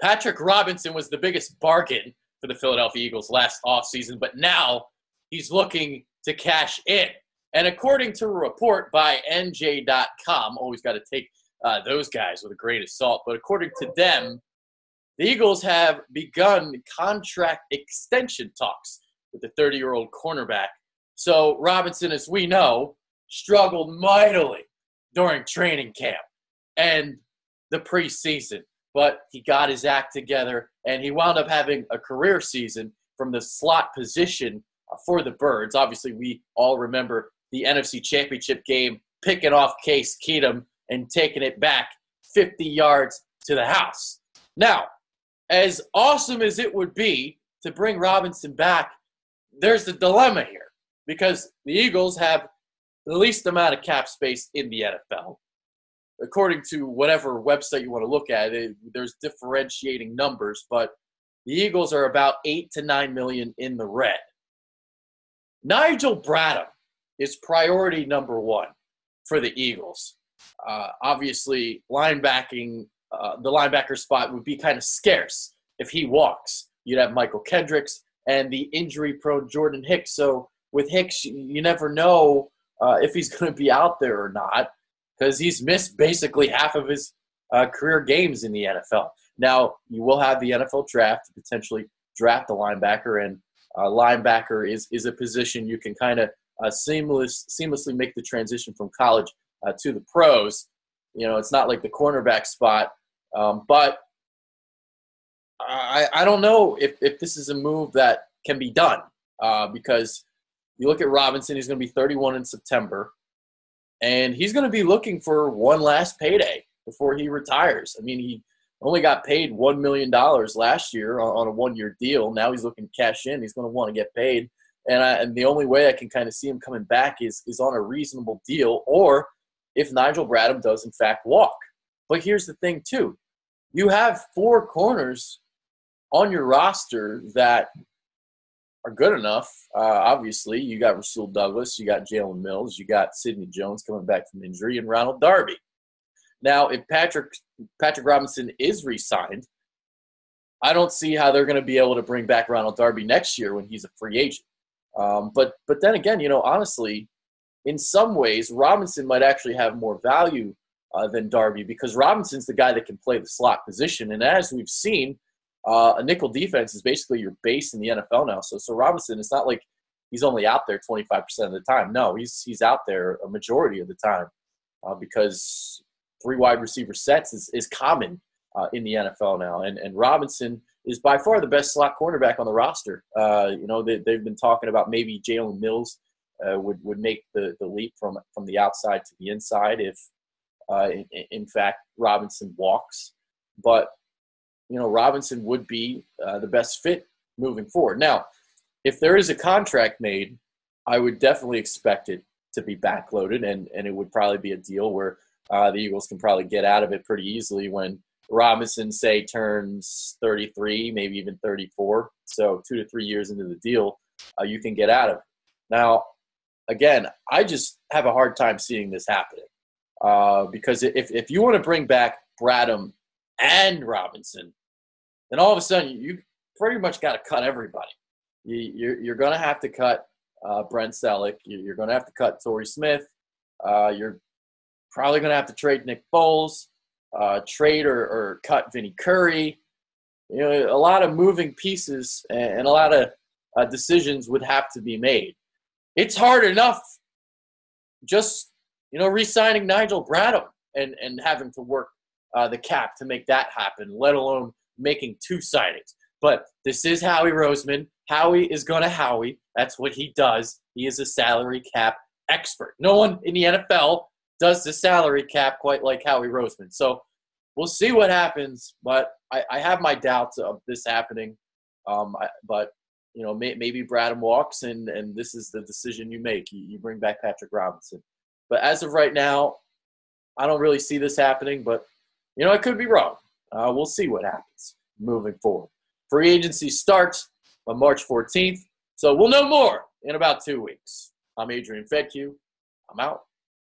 Patrick Robinson was the biggest bargain for the Philadelphia Eagles last offseason, but now he's looking to cash in. And according to a report by NJ.com, always got to take those guys with a grain of salt, but according to them, the Eagles have begun contract extension talks with the 30-year-old cornerback. So Robinson, as we know, struggled mightily during training camp and the preseason. But he got his act together, and he wound up having a career season from the slot position for the Birds. Obviously, we all remember the NFC Championship game, picking off Case Keenum and taking it back 50 yards to the house. Now, as awesome as it would be to bring Robinson back, there's a dilemma here because the Eagles have the least amount of cap space in the NFL. According to whatever website you want to look at, there's differentiating numbers, but the Eagles are about $8 to $9 million in the red. Nigel Bradham is priority number one for the Eagles. Obviously, the linebacker spot would be kind of scarce if he walks. You'd have Michael Kendricks and the injury-prone Jordan Hicks. So with Hicks, you never know if he's going to be out there or not because he's missed basically half of his career games in the NFL. Now, you will have the NFL draft to potentially draft a linebacker, and linebacker is a position you can kind of seamlessly make the transition from college to the pros. You know, it's not like the cornerback spot, but I don't know if this is a move that can be done because you look at Robinson, he's going to be 31 in September, and he's going to be looking for one last payday before he retires. I mean, he only got paid $1 million last year on a one-year deal. Now he's looking to cash in. He's going to want to get paid. And the only way I can kind of see him coming back is on a reasonable deal or if Nigel Bradham does, in fact, walk. But here's the thing, too. You have 4 corners on your roster that are good enough. Obviously, you got Rasul Douglas, you got Jalen Mills, you got Sidney Jones coming back from injury, and Ronald Darby. Now, if Patrick Robinson is re-signed, I don't see how they're going to be able to bring back Ronald Darby next year when he's a free agent. But then again, you know, honestly, in some ways, Robinson might actually have more value than Darby because Robinson's the guy that can play the slot position. And as we've seen, a nickel defense is basically your base in the NFL now. So Robinson, it's not like he's only out there 25% of the time. No, he's out there a majority of the time because 3 wide receiver sets is common in the NFL now. And Robinson is by far the best slot cornerback on the roster. You know, they've been talking about maybe Jalen Mills would make the leap from the outside to the inside if, in fact, Robinson walks. But, you know, Robinson would be the best fit moving forward. Now, if there is a contract made, I would definitely expect it to be backloaded, and it would probably be a deal where the Eagles can probably get out of it pretty easily when Robinson, say, turns 33, maybe even 34. So 2 to 3 years into the deal, you can get out of it. Now, again, I just have a hard time seeing this happening because if you want to bring back Bradham and Robinson, then all of a sudden you pretty much got to cut everybody. You're going to have to cut Brent Selleck. You're going to have to cut Torrey Smith. You're probably going to have to trade Nick Foles, trade or cut Vinny Curry. You know, a lot of moving pieces and a lot of decisions would have to be made. It's hard enough just, you know, re-signing Nigel Bradham and having to work the cap to make that happen, let alone making 2 signings. But this is Howie Roseman. Howie is going to Howie. That's what he does. He is a salary cap expert. No one in the NFL does the salary cap quite like Howie Roseman. So we'll see what happens, but I have my doubts of this happening. But, you know, maybe Bradham walks, and this is the decision you make. You bring back Patrick Robinson. But as of right now, I don't really see this happening, but, you know, I could be wrong. We'll see what happens moving forward. Free agency starts on March 14th, so we'll know more in about 2 weeks. I'm Adrian Fedkiw. I'm out.